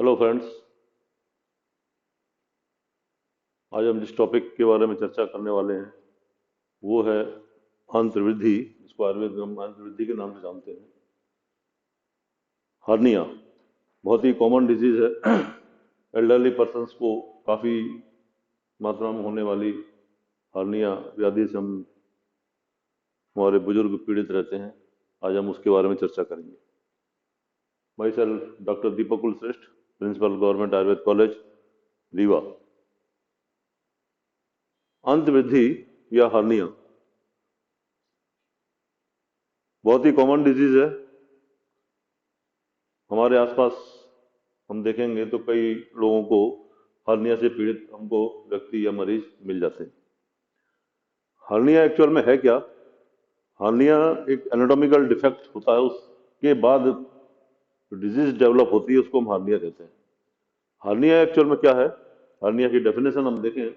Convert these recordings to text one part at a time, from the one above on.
Hello friends. आज हम जिस टॉपिक के बारे में चर्चा करने वाले हैं वो है अंतर्वृद्धि, जिसको आयुर्वेद में हम अंतर्वृद्धि के नाम से जानते हैं। हर्निया बहुत ही कॉमन डिजीज है। एल्डरली पर्सन्स को काफ़ी मात्रा में होने वाली हर्निया व्याधि से हम हमारे बुजुर्ग पीड़ित रहते हैं। आज हम उसके बारे में चर्चा करेंगे। Myself doctor Deepak Kulshreshtha, principal government Ayurved college Rewa. अंतवृद्धि या हर्निया बहुत ही कॉमन डिजीज है। हमारे आसपास हम देखेंगे तो कई लोगों को हर्निया से पीड़ित हमको व्यक्ति या मरीज मिल जाते हैं। हर्निया एक्चुअल में है क्या? हर्निया एक एनाटॉमिकल डिफेक्ट होता है, उसके बाद डिजीज डेवलप होती है, उसको हम हर्निया कहते हैं। हर्निया एक्चुअल में क्या है? हर्निया की डेफिनेशन हम देखें।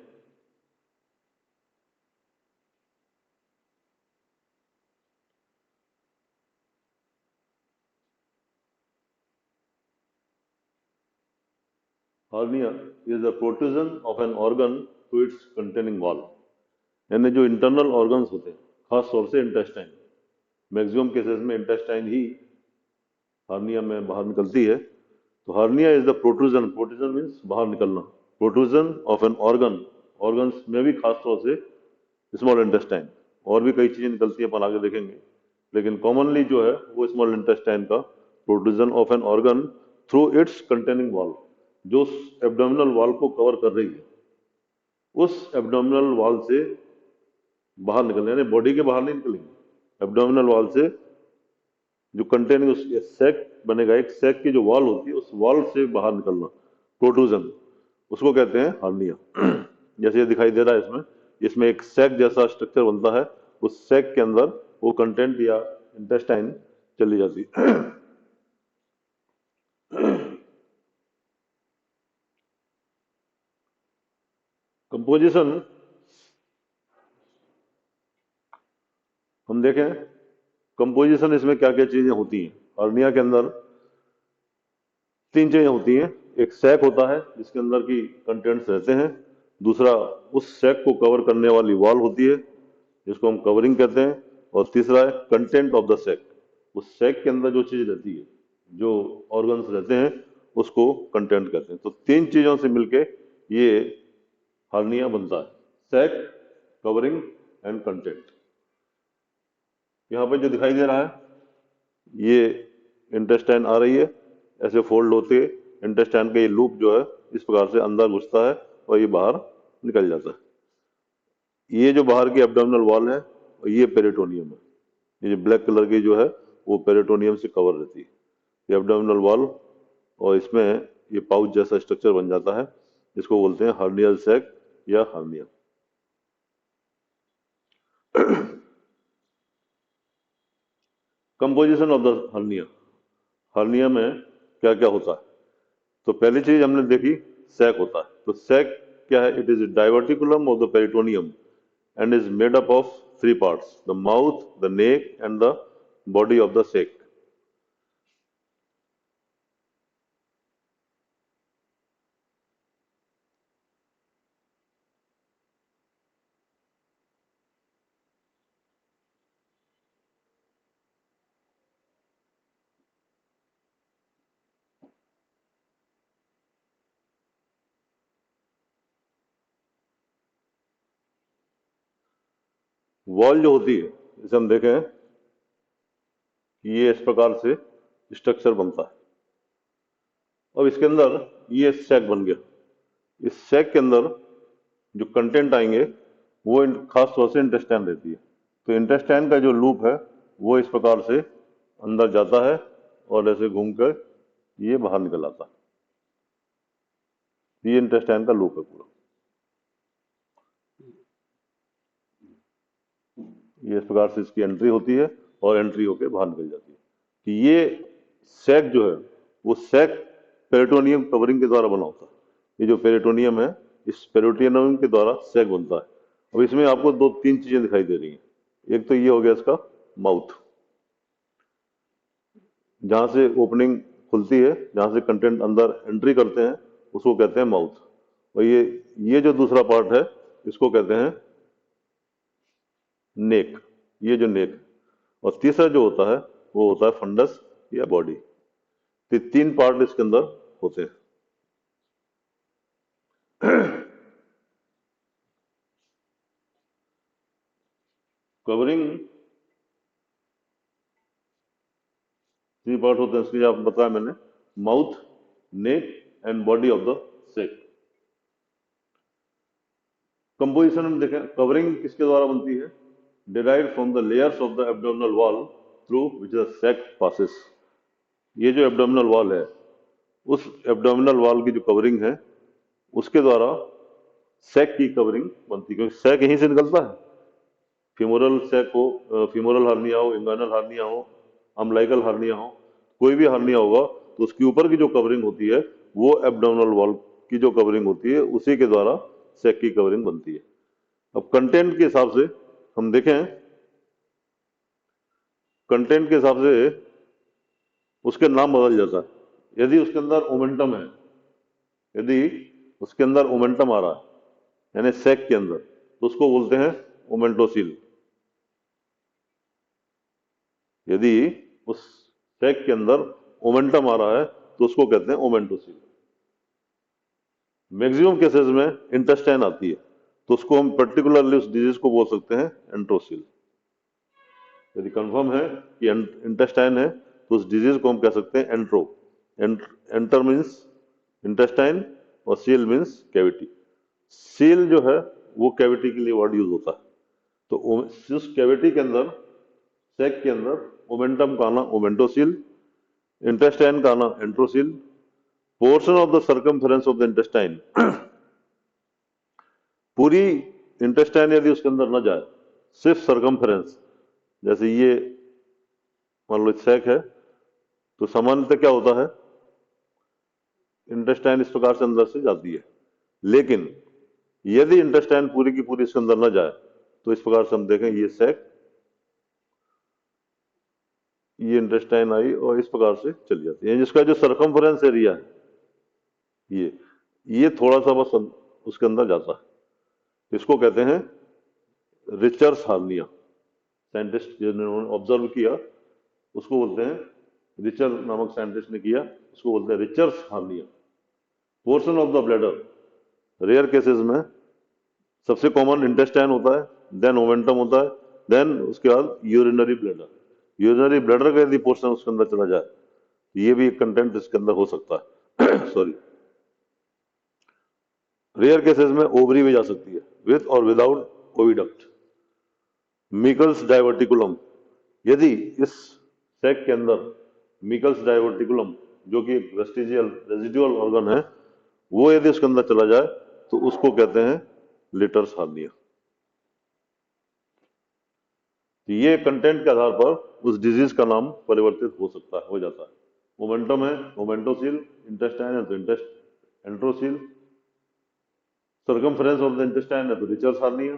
Hernia is the protrusion of an organ to its containing wall. यानी जो इंटरनल ऑर्गन्स होते हैं, खास तौर से इंटेस्टाइन, मैक्सिमम केसेस में इंटेस्टाइन ही हर्निया में बाहर निकलती है। तो hernia is the protrusion, protrusion means बाहर निकलना, protrusion of an organ, organs में भी खास तौर से स्मॉल इंटेस्टाइन, और भी कई चीजें निकलती है, अपन आगे देखेंगे, लेकिन कॉमनली जो है वो स्मॉल इंटेस्टाइन का protrusion of an organ through it's containing wall, जो एब्डोमिनल वॉल को कवर कर रही है, उस एब्डोमिनल वॉल से बाहर निकलने, यानी बॉडी के बाहर नहीं निकलेंगे, एब्डोमिनल वॉल से जो कंटेनिंग उस सैक बनेगा, एक सैक की जो वॉल होती है उस वॉल से बाहर निकलना, प्रोट्रूजन, उसको कहते हैं हर्निया। जैसे ये दिखाई दे रहा है इसमें, इसमें एक सैक जैसा स्ट्रक्चर बनता है, उस सैक के अंदर वो कंटेंट या इंटेस्टाइन चली जाती है। कंपोजिशन हम देखें, कंपोजिशन इसमें क्या क्या चीजें होती हैं। हर्निया के अंदर तीन चीजें होती हैं। एक सैक होता है जिसके अंदर की कंटेंट्स रहते हैं, दूसरा उस सैक को कवर करने वाली वॉल होती है जिसको हम कवरिंग कहते हैं, और तीसरा है कंटेंट ऑफ द सैक, उस सैक के अंदर जो चीज रहती है, जो ऑर्गन्स रहते हैं, उसको कंटेंट कहते हैं। तो तीन चीजों से मिलके ये हर्निया बनता है, सैक, कवरिंग एंड कंटेंट। यहाँ पे जो दिखाई दे रहा है ये इंटेस्टाइन आ रही है, ऐसे फोल्ड होते इंटेस्टाइन का ये लूप जो है इस प्रकार से अंदर घुसता है और ये बाहर निकल जाता है। ये जो बाहर की एब्डोमिनल वॉल है और ये पेरिटोनियम है, ये जो ब्लैक कलर की जो है वो पेरिटोनियम से कवर रहती है, ये एब्डोमिनल वॉल, और इसमें ये पाउच जैसा स्ट्रक्चर बन जाता है जिसको बोलते हैं हर्नियल सैक या hernia. Composition of the hernia, hernia में क्या क्या होता है? तो पहली चीज हमने देखी, सैक होता है। तो सैक क्या है? It is diverticulum of the peritoneum and is made up of three parts: the mouth, the neck, and the body of the sac. Wall जो होती है, जैसे हम देखें कि ये इस प्रकार से स्ट्रक्चर बनता है। अब इसके अंदर ये सैक बन गया, इस सैक के अंदर जो कंटेंट आएंगे वो खास तौर से इंटेस्टाइन रहती है। तो इंटेस्टाइन का जो लूप है वो इस प्रकार से अंदर जाता है और ऐसे घूमकर ये बाहर निकल आता है। ये इंटेस्टाइन का लूप है पूरा। ये इस प्रकार से इसकी एंट्री होती है और एंट्री होकर बाहर निकल जाती है। कि ये सैक जो है वो सैक पेरिटोनियम कवरिंग के द्वारा बना होता है। ये जो पेरिटोनियम है, इस पेरिटोनियम के द्वारा सैक बनता है। अब इसमें आपको दो तीन चीजें दिखाई दे रही हैं। एक तो ये हो गया इसका माउथ, जहां से ओपनिंग खुलती है, जहां से कंटेंट अंदर एंट्री करते हैं, उसको कहते हैं माउथ। और ये जो दूसरा पार्ट है, इसको कहते हैं नेक। ये जो नेक, और तीसरा जो होता है वो होता है फंडस या बॉडी। तो तीन पार्ट इसके अंदर होते हैं। कवरिंग थ्री पार्ट होते हैं इसलिए आप बताया मैंने, mouth, neck and body of the sake. Composition में देखें, कवरिंग किसके द्वारा बनती है? Derive from the layers of the abdominal wall through which the sake passes. ये जो एब्डोमिनल वॉल है, उस एब्डोमिनल वॉल की जो कवरिंग है, उसके द्वारा सैक की कवरिंग बनती है, क्योंकि सैक यहीं से निकलता है। फीमोरल सैक हो, फीमोरल हार्निया हो, इंगानल हार्निया हो, अम्बलाइकल हार्निया हो, कोई भी हार्निया होगा तो उसके ऊपर की जो कवरिंग होती है वो एब्डोमिनल वॉल की जो कवरिंग होती है उसी के द्वारा सैक की कवरिंग बनती है। अब कंटेंट के हिसाब से हम देखें, कंटेंट के हिसाब से उसके नाम बदल जाता है। यदि उसके अंदर ओमेंटम है, यदि उसके अंदर ओमेंटम आ रहा है यानी सैक के अंदर, तो उसको बोलते हैं ओमेंटोसील। यदि उस सैक के अंदर ओमेंटम आ रहा है तो उसको कहते हैं ओमेंटोसील। मैक्सिमम केसेस में इंटेस्टाइन आती है तो उसको हम पर्टिकुलरली उस डिजीज को बोल सकते हैं एंट्रोसील। यदि कंफर्म है कि इंटेस्टाइन है तो उस डिजीज को हम कह सकते हैं एंट्रो। एंटर मीन्स इंटेस्टाइन और सील मीन्स कैविटी। सील जो है वो कैविटी के लिए वर्ड यूज होता है। तो उस कैविटी के अंदर, सैक के अंदर ओमेंटम का आना ओमेंटोसील, इंटेस्टाइन का आना enterocele. Portion of the circumference of the intestine, पूरी इंटेस्टाइन यदि उसके अंदर न जाए, सिर्फ सर्कमफेरेंस, जैसे ये मान लो सैक है तो सामान्यतः क्या होता है, इंटेस्टाइन इस प्रकार से अंदर से जाती है। लेकिन यदि इंटेस्टाइन पूरी की पूरी इसके अंदर न जाए तो इस प्रकार से हम देखें, ये सैक, ये इंटेस्टाइन आई और इस प्रकार से चली जाती है। जिसका जो सर्कमफेरेंस एरिया है ये थोड़ा सा बस उसके अंदर जाता है। इसको कहते हैं रिचर्स हार्निया। साइंटिस्ट जिन्होंने ऑब्जर्व किया उसको बोलते हैं, रिचर नामक साइंटिस्ट ने किया, उसको बोलते हैं Richter's hernia. Portion of the bladder, rare cases में सबसे कॉमन इंटेस्टाइन होता है, देन ओमेंटम होता है, देन उसके बाद यूरिनरी ब्लैडर। यूरिनरी ब्लैडर का यदि पोर्शन उसके अंदर चला जाए तो ये भी एक कंटेंट इसके अंदर हो सकता है। सॉरी, रेयर केसेस में ओवरी भी जा सकती है, विथ और विदाउट ओविडक्ट। मिकल्स डायवर्टिकुलम, यदि इस सैक के अंदर मिकल्स डायवर्टिकुलम जो कि एक रेजिडुअल ऑर्गन है, वो यदि उसके अंदर चला जाए तो उसको कहते हैं लिटर्स हार्निया। ये कंटेंट के आधार पर उस डिजीज का नाम परिवर्तित हो सकता है, हो जाता है। मोमेंटम है मोमेंटोसील, इंटेस्टाइन है तो एंट्रोसील, सर्कमफ्रेंस ऑफ द इंटेस्टाइन है तो रिचर्स हार्निया,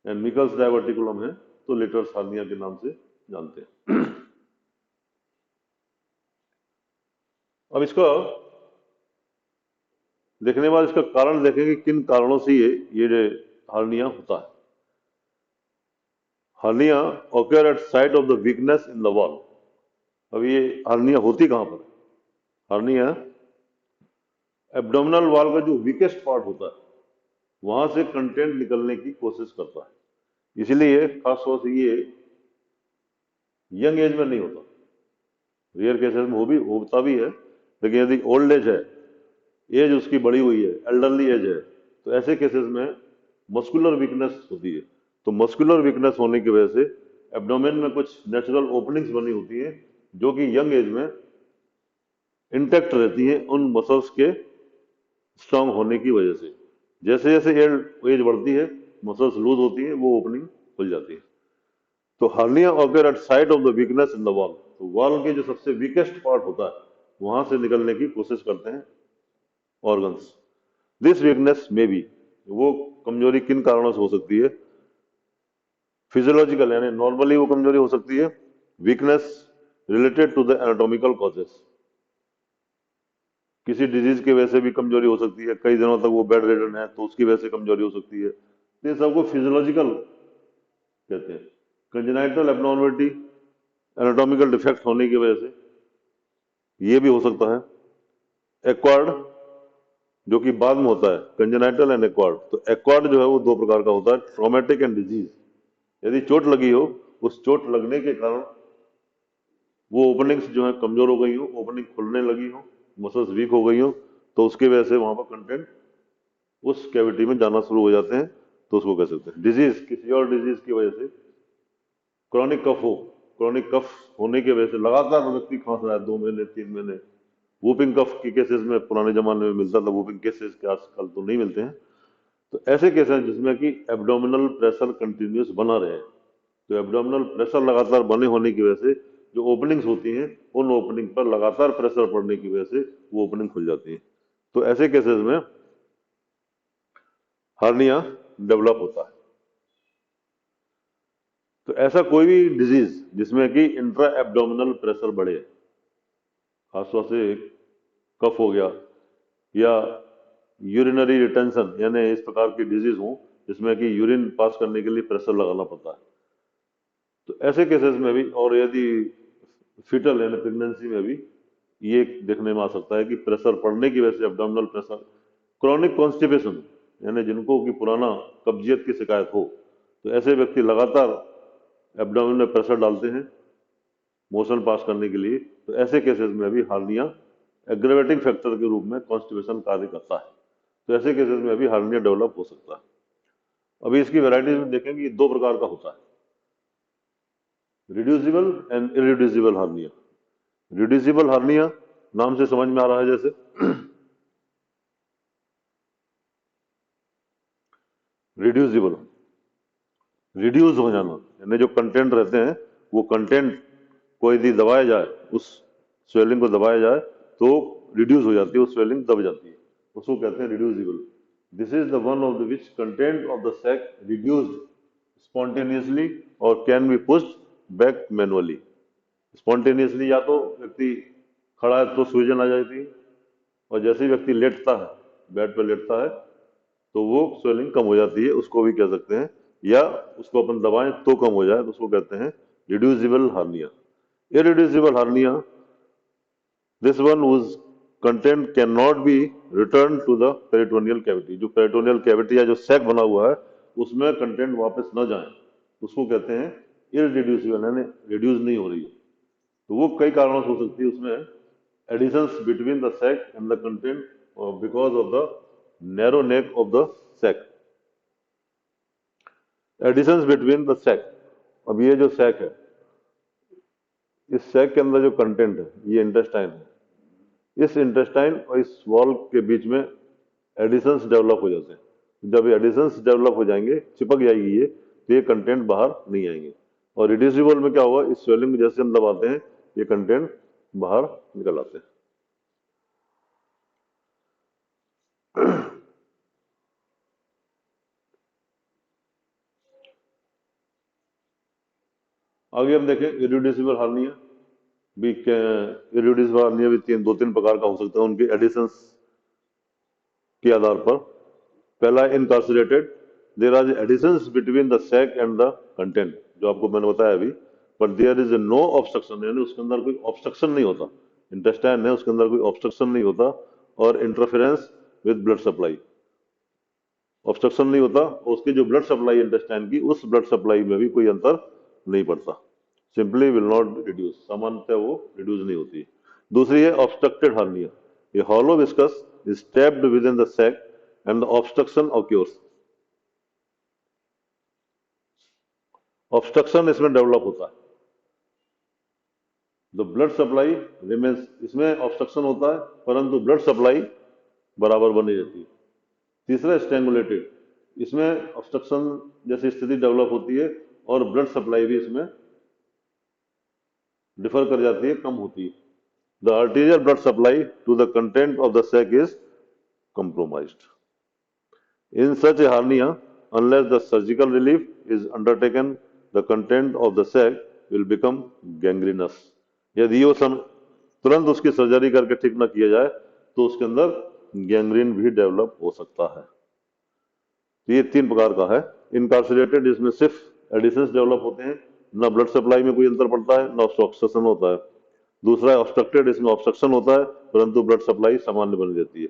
एंड मिकल्स डायवर्टिकुलम है तो लिटर्स हार्निया के नाम से जानते हैं। अब इसका देखने बाद इसका कारण देखेंगे किन कारणों से ये जो हार्निया होता है। Hernia occur eight site of the weakness in the wall. अब ये हार्निया होती कहां पर? हार्निया एब्डोमिनल वॉल का जो वीकेस्ट पार्ट होता है वहां से कंटेंट निकलने की कोशिश करता है। इसीलिए खासतौर से ये यंग एज में नहीं होता, रेयर केसेस में वो भी होता भी है, लेकिन यदि ओल्ड एज है, एज उसकी बढ़ी हुई है, एल्डरली एज है, तो ऐसे केसेस में मस्कुलर वीकनेस होती है। तो मस्कुलर वीकनेस होने की वजह से एब्डोमेन में कुछ नेचुरल ओपनिंग्स बनी होती हैं जो कि यंग एज में इंटैक्ट रहती हैं उन मसल्स के स्ट्रांग होने की वजह से। जैसे जैसे एज बढ़ती है, मसल्स लूज होती है, वो ओपनिंग खुल जाती है। तो hernia occur eight side of the weakness in the wall, तो वॉल के जो सबसे वीकेस्ट पार्ट होता है वहां से निकलने की कोशिश करते हैं ऑर्गन्स। दिस वीकनेस में बी, वो कमजोरी किन कारणों से हो सकती है? फिजियोलॉजिकल यानी नॉर्मली वो कमजोरी हो सकती है, weakness related to the anatomical causes. किसी डिजीज की वजह से भी कमजोरी हो सकती है, कई दिनों तक वो बेड रिडन है तो उसकी वजह से कमजोरी हो सकती है, तो ये सबको फिजियोलॉजिकल कहते हैं। कंजेनाइटल एब्नॉर्मलिटी, एनाटॉमिकल डिफेक्ट होने की वजह से ये भी हो सकता है। एक्वायर्ड, जो कि बाद में होता है, कंजेनाइटल एंड एक्वायर्ड। तो एक्वायर्ड जो है वो दो प्रकार का होता है, ट्रॉमेटिक एंड डिजीज। यदि चोट लगी हो, उस चोट लगने के कारण वो ओपनिंग्स जो है कमजोर हो गई हो, ओपनिंग खुलने लगी हो, मसल्स वीक हो गई हो, तो उसकी वजह से वहां पर कंटेंट उस कैविटी में जाना शुरू हो जाते हैं, तो उसको कह सकते हैं डिजीज। किसी और डिजीज की वजह से क्रॉनिक कफ हो, क्रॉनिक कफ होने की वजह से लगातार व्यक्ति खांस रहा है 2 महीने 3 महीने, वूपिंग कफ के केसेस में पुराने जमाने में मिलता था, वूपिंग केसेस के आजकल तो नहीं मिलते हैं। तो ऐसे केस हैं जिसमें कि एब्डोमिनल प्रेशर कंटिन्यूस बना रहे। तो एब्डोमिनल प्रेशर लगातार बने होने की वजह से जो ओपनिंग्स होती हैं, उन ओपनिंग पर लगातार प्रेशर पड़ने की वजह से वो ओपनिंग खुल जाती है। तो ऐसे केसेस में हार्निया डेवलप होता है। तो ऐसा कोई भी डिजीज जिसमें कि इंट्रा एब्डोमिनल प्रेशर बढ़े, खासतौर से कफ हो गया, या यूरिनरी रिटेंशन यानी इस प्रकार की डिजीज हो जिसमें कि यूरिन पास करने के लिए प्रेशर लगाना पड़ता है, तो ऐसे केसेस में भी, और यदि फीटल यानी प्रेगनेंसी में भी ये देखने में आ सकता है कि प्रेशर पड़ने की वजह से एब्डोमिनल प्रेशर। क्रॉनिक कॉन्स्टिपेशन यानी जिनको कि पुराना कब्जियत की शिकायत हो, तो ऐसे व्यक्ति लगातार एब्डोमिन में प्रेशर डालते हैं मोशन पास करने के लिए, तो ऐसे केसेस में भी हार्निया एग्रेवेटिंग फैक्टर के रूप में कॉन्स्टिपेशन कार्य करता है। तो ऐसे केसेस में भी हार्निया डेवलप हो सकता है। अभी इसकी वैरायटीज में देखेंगे, ये दो प्रकार का होता है, reducible and irreducible hernia. Reducible hernia नाम से समझ में आ रहा है जैसे रिड्यूसिबल, रिड्यूस हो जाना, यानी जो कंटेंट रहते हैं वो कंटेंट को यदि दबाया जाए, उस स्वेलिंग को दबाया जाए तो रिड्यूस हो जाती है, वो स्वेलिंग दब जाती है, उसको कहते हैं reducible. This is the one of the which content of the sac reduced spontaneously और can be pushed back manually. Spontaneously या तो व्यक्ति खड़ा है तो सूजन आ जाती है, और जैसे ही व्यक्ति लेटता है, बेड पर लेटता है, तो वो स्वेलिंग कम हो जाती है, उसको भी कह सकते हैं। या उसको अपन दबाएं तो कम हो जाए तो उसको कहते हैं reducible hernia. Irreducible hernia, this one whose content cannot be returned to the peritoneal cavity। जो पेरिटोनियल कैविटी या जो सैक बना हुआ है उसमें कंटेंट वापस न जाए, उसको कहते हैं इरिड्यूसिबल, यानी रिड्यूस नहीं हो रही है। तो वो कई कारणों से हो सकती है, उसमें adhesions between the sac and the content because of the narrow neck of the sac. Adhesions between the sac, अब ये जो सैक है, इस सैक के अंदर जो कंटेंट है ये इंटेस्टाइन है, इस इंटेस्टाइन और इस वॉल के बीच में एडिशंस डेवलप हो जाते हैं। जब ये एडिशंस डेवलप हो जाएंगे, चिपक जाएगी ये, तो ये कंटेंट बाहर नहीं आएंगे। और रिड्यूसिबल में क्या होगा, इस स्वेलिंग में जैसे हम दबाते हैं ये कंटेंट बाहर निकल आते हैं। आगे हम देखें इरिड्यूसिबल हार्निया भी। इरिड्यूसिबल हार्निया भी दो तीन प्रकार का हो सकता है उनके एडिशंस के आधार पर। पहला incarcerated, there are adhesions between the sac and the content, जो आपको मैंने बताया अभी, but there is no obstruction, यानी उसके अंदर कोई ऑब्स्ट्रक्शन नहीं होता, इंटेस्टाइन है उसके अंदर कोई ऑब्स्ट्रक्शन नहीं होता, और interference with blood supply, obstruction नहीं होता, और उसकी जो ब्लड सप्लाई इंटेस्टाइन की, उस ब्लड सप्लाई में भी कोई अंतर नहीं पड़ता, सिंपली विल नॉट रिड्यूस, सामान्यतः वो रिड्यूस नहीं होती। दूसरी है ऑब्स्ट्रक्टेड हार्निया, ये hollow viscus is tapped with in the sac and the obstruction occurs. Obstruction इसमें डेवलप होता है, द ब्लड सप्लाई रिमेन्स, इसमें ऑब्स्ट्रक्शन होता है परंतु ब्लड सप्लाई बराबर बनी रहती है। तीसरा स्ट्रेंगुलेटेड, इसमें ऑब्स्ट्रक्शन जैसी स्थिति डेवलप होती है और ब्लड सप्लाई भी इसमें डिफर कर जाती है, कम होती है। The arterial blood supply to the content of the sac is compromised. In such a hernia, unless the surgical relief is undertaken, the content of the sac will become gangrenous. यदि वो तुरंत उसकी सर्जरी करके ठीक ना किया जाए तो उसके अंदर गैंग्रीन भी डेवलप हो सकता है। तो ये 3 प्रकार का है। इनकार्सरेटेड, इसमें सिर्फ एडिशंस डेवलप होते हैं, ना ब्लड सप्लाई में कोई अंतर पड़ता है, ना ऑब्स्ट्रक्शन होता है। दूसरा है ऑब्स्ट्रक्टेड, इसमें ऑब्स्ट्रक्शन होता है परंतु ब्लड सप्लाई सामान्य बनी रहती है।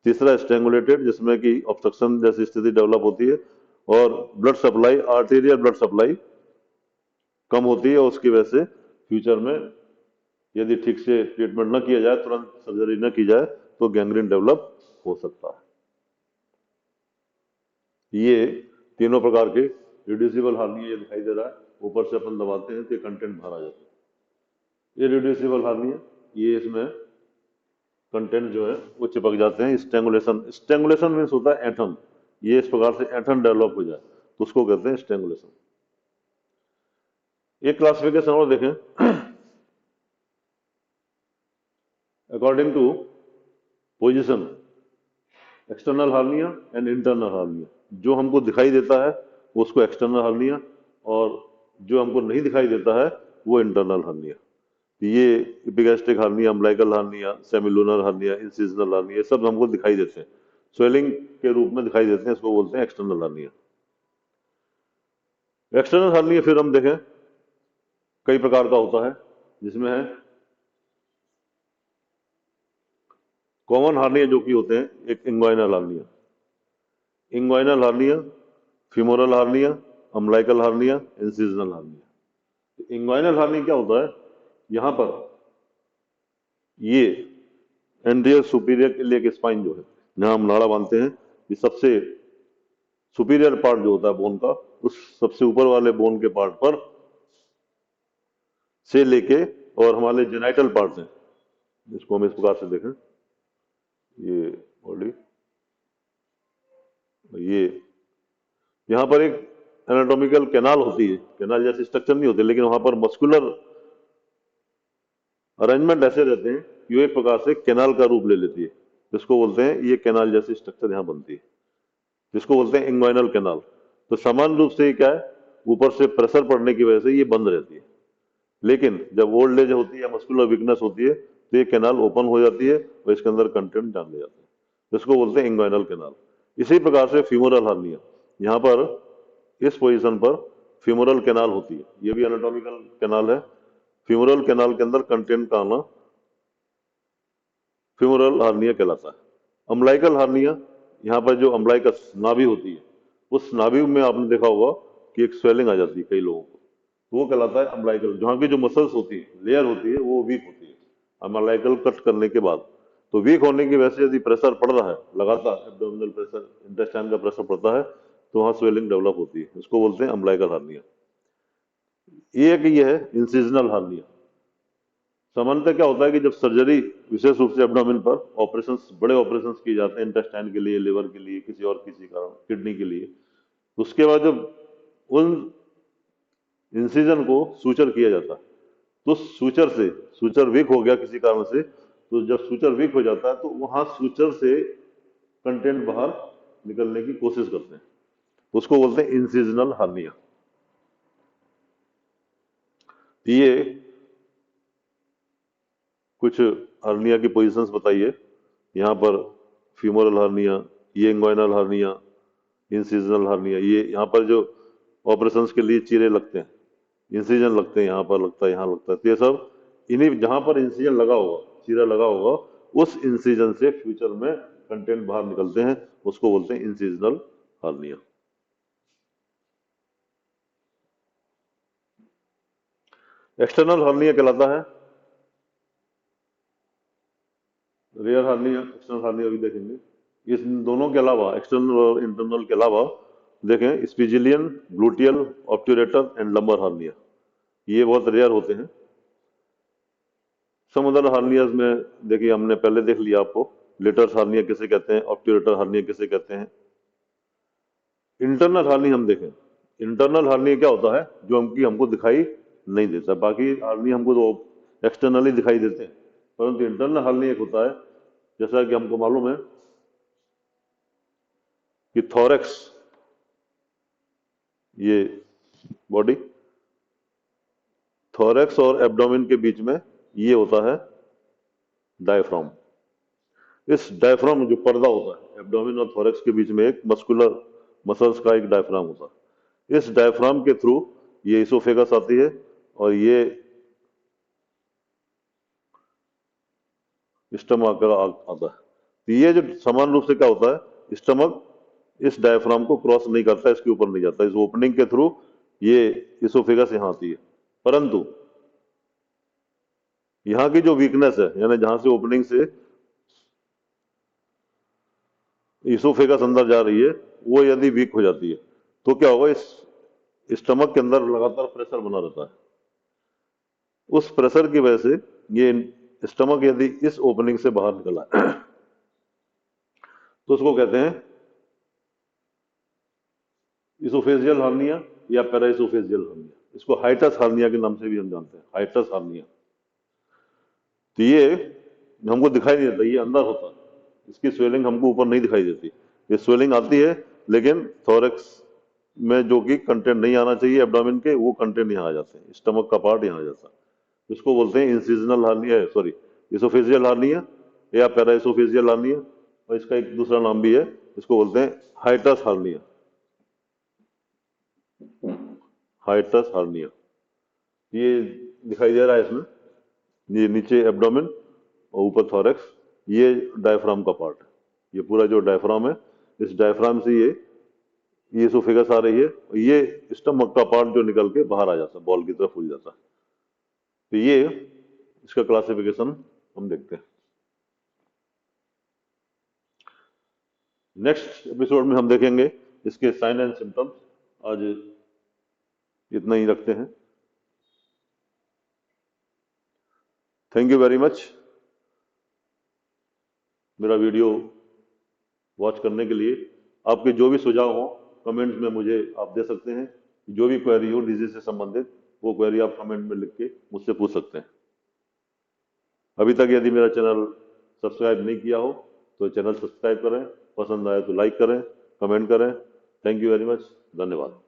तीसरा स्ट्रेंगुलेटेड, जिसमें कि ऑब्स्ट्रक्शन जैसी स्थिति डेवलप होती है और blood supply, arterial blood supply कम होती है और उसकी वजह से फ्यूचर में यदि ठीक से ट्रीटमेंट न किया जाए, तुरंत सर्जरी न की जाए, तो गैंग्रीन डेवलप हो सकता है। ये तीनों प्रकार के रिड्यूसिबल हार्निया ये दिखाई दे रहा है, ऊपर से अपन दबाते हैं तो ये कंटेंट बाहर आ जाता है। ये रिड्यूसिबल हार्निया, ये इसमें कंटेंट जो है वो चिपक जाते हैं। स्ट्रेंगुलेशन, स्ट्रेंगुलेशन मीन्स होता है एटम, ये इस प्रकार से एटम डेवलप हो जाए तो उसको कहते हैं स्ट्रेंगुलेशन। एक क्लासिफिकेशन और देखें, according to position, external hernia and internal hernia. जो हमको दिखाई देता है उसको एक्सटर्नल हार्निया, और जो हमको नहीं दिखाई देता है वो इंटरनल हार्निया। ये epigastric hernia, umbilical hernia, semilunar hernia, incisional hernia, ये सब हमको दिखाई देते हैं, स्वेलिंग के रूप में दिखाई देते हैं, इसको बोलते हैं एक्सटर्नल हार्निया। एक्सटर्नल हार्निया फिर हम देखें कई प्रकार का होता है, जिसमें है कॉमन हार्निया जो कि होते हैं, एक inguinal hernia, inguinal hernia, femoral hernia, umbilical hernia, incisional hernia. Inguinal hernia क्या होता है, यहां पर ये एंड्रियर सुपीरियर इलियक स्पाइन जो है, जहां हम नाड़ा बांधते हैं, ये सबसे सुपीरियर पार्ट जो होता है बोन का, उस सबसे ऊपर वाले बोन के पार्ट पर से लेके और हमारे जेनाइटल पार्ट हैं, इसको हम इस प्रकार से देखें, ये बॉडी, ये यहाँ पर एक एनाटॉमिकल कैनाल होती है, कैनाल जैसी स्ट्रक्चर नहीं होती, लेकिन वहां पर मस्कुलर अरेंजमेंट ऐसे रहते हैं कि वो एक प्रकार से कैनाल का रूप ले लेती है, जिसको बोलते हैं, ये कैनाल जैसी स्ट्रक्चर यहाँ बनती है, जिसको बोलते हैं इंग्वाइनल कैनाल। तो समान रूप से ये क्या है, ऊपर से प्रेशर पड़ने की वजह से ये बंद रहती है, लेकिन जब ओल्ड एज होती है या मस्कुलर वीकनेस होती है तो ये कैनाल ओपन हो जाती है और इसके अंदर कंटेंट डाल ले जाते हैं, जिसको बोलते हैं इंग्वाइनल कैनाल। इसी प्रकार से फीमोरल हार्निया, यहाँ पर इस पोजीशन पर फीमोरल कैनाल होती है, ये भी एनाटॉमिकल कैनाल है। फीमोरल कैनाल के अंदर कंटेंट का आना फीमोरल हार्निया कहलाता है। अम्बिलिकल हार्निया, यहाँ पर जो अम्बिलिकस नाभि होती है, उस नाभि में आपने देखा होगा कि एक स्वेलिंग आ जाती है कई लोगों को, तो वो कहलाता है अम्बिलिकल। जहाँ की जो मसल्स होती है, लेयर होती है, वो वीक होती है अम्बिलिकल कट करने के बाद। तो वीक होने की वजह से यदि प्रेशर पड़ रहा है, लगातार एब्डोमिनल प्रेशर, इंटेस्टाइन का प्रेशर पड़ता है, तो वहाँ स्वेलिंग डेवलप होती है, इसको बोलते हैं अम्बिलिकल हार्निया। ये है इंसिजनल हार्निया। सामान्यतः क्या होता है कि जब सर्जरी, विशेष रूप से एब्डोमेन पर ऑपरेशंस, बड़े ऑपरेशंस किए जाते हैं, इंटेस्टाइन के लिए, लिवर के लिए, किसी और किसी कारण, किडनी के लिए, उसके बाद जब उन इंसिजन को सूचर किया जाता है, तो सूचर से, सूचर वीक हो गया किसी कारण से, तो जब सूचर वीक हो जाता है तो वहां सूचर से कंटेंट बाहर निकलने की कोशिश करते हैं, उसको बोलते हैं इंसिजनल हार्निया। ये कुछ हार्निया की पोजीशंस बताइए, यहाँ पर फीमोरल हार्निया, ये इंग्वाइनल हार्निया, इंसिजनल हार्निया, ये यहाँ पर जो ऑपरेशंस के लिए चीरे लगते हैं, इंसिजन लगते हैं, यहाँ पर लगता है, यहाँ लगता है, तो ये सब इन्हीं, जहाँ पर इंसिजन लगा होगा, चीरा लगा होगा, उस इंसिजन से फ्यूचर में कंटेंट बाहर निकलते हैं, उसको बोलते हैं इंसिजनल हार्निया। एक्सटर्नल हार्निया कहलाता है, रेयर हार्निया, एक्सटर्नल हार्निया भी देखेंगे। इस दोनों के अलावा, एक्सटर्नल और इंटरनल के अलावा देखें, Spigelian, gluteal, obturator and lumbar hernia, ये बहुत रेयर होते हैं। सम अदर हार्नियाज में देखिए, हमने पहले देख लिया आपको, लेटर्स हार्निया किसे कहते हैं, ऑब्ट्यूरेटर हार्निया किसे कहते हैं। इंटरनल हार्निया हम देखें, इंटरनल हार्निया क्या होता है, जो हमको दिखाई नहीं देता, बाकी हार्निया हमको तो एक्सटर्नली दिखाई देते हैं, परंतु इंटरनल हार्निया एक होता है, जैसा कि हमको मालूम है कि थोरैक्स, ये बॉडी, थोरैक्स और एब्डोमेन के बीच में ये होता है डायफ्राम। इस डायफ्राम जो पर्दा होता है एब्डोमेन और थोरैक्स के बीच में, एक मस्कुलर मसल्स का एक डायफ्राम होता है। इस डायफ्राम के थ्रू ये इसोफेगस आती है और ये स्टमक का आता है। तो ये जो समान रूप से क्या होता है, स्टमक इस डायफ्राम को क्रॉस नहीं करता, इसके ऊपर नहीं जाता, इस ओपनिंग के थ्रू ये इसोफेगस यहां आती है। परंतु यहाँ की जो वीकनेस है, यानी जहां से ओपनिंग से इसोफेगस अंदर जा रही है, वो यदि वीक हो जाती है तो क्या होगा, इस स्टमक के अंदर लगातार प्रेशर बना रहता है। उस प्रेशर की वजह से ये स्टमक यदि इस ओपनिंग से बाहर निकला तो उसको कहते हैं इसोफेजियल हार्निया या पैराइसोफेजियल हार्निया। इसको हाइटस हार्निया के नाम से भी हम जानते हैं, हाइटस हार्निया। तो ये हमको दिखाई नहीं देता, ये अंदर होता है, इसकी स्वेलिंग हमको ऊपर नहीं दिखाई देती। ये स्वेलिंग आती है लेकिन थोरैक्स में जो कि कंटेंट नहीं आना चाहिए एब्डोमेन के, वो कंटेंट यहाँ आ जाते हैं, स्टमक का पार्ट यहाँ आ जाता है। इसको बोलते हैं incisional hernia, sorry oesophageal hernia या पैराइसोफेजियल हार्निया, और इसका एक दूसरा नाम भी है, इसको बोलते हैं हाइटस हार्निया। हाइटस हार्निया ये दिखाई दे रहा है इसमें, ये नीचे एब्डोमेन और ऊपर थोरैक्स, ये डायफ्राम का पार्ट है। ये पूरा जो डायफ्राम है, इस डायफ्राम से ये इसोफेगस आ रही है, और ये स्टमक का पार्ट जो निकल के बाहर आ जाता है, बॉल की तरफ फूल जाता है। तो ये इसका क्लासिफिकेशन हम देखते हैं। नेक्स्ट एपिसोड में हम देखेंगे इसके साइन एंड सिम्टम्स। आज इतना ही रखते हैं। थैंक यू वेरी मच मेरा वीडियो वॉच करने के लिए। आपके जो भी सुझाव हो कमेंट्स में मुझे आप दे सकते हैं। जो भी क्वेरी हो डिजीज से संबंधित, वो क्वेरी आप कमेंट में लिख के मुझसे पूछ सकते हैं। अभी तक यदि मेरा चैनल सब्सक्राइब नहीं किया हो तो चैनल सब्सक्राइब करें, पसंद आए तो लाइक करें, कमेंट करें। थैंक यू वेरी मच, धन्यवाद।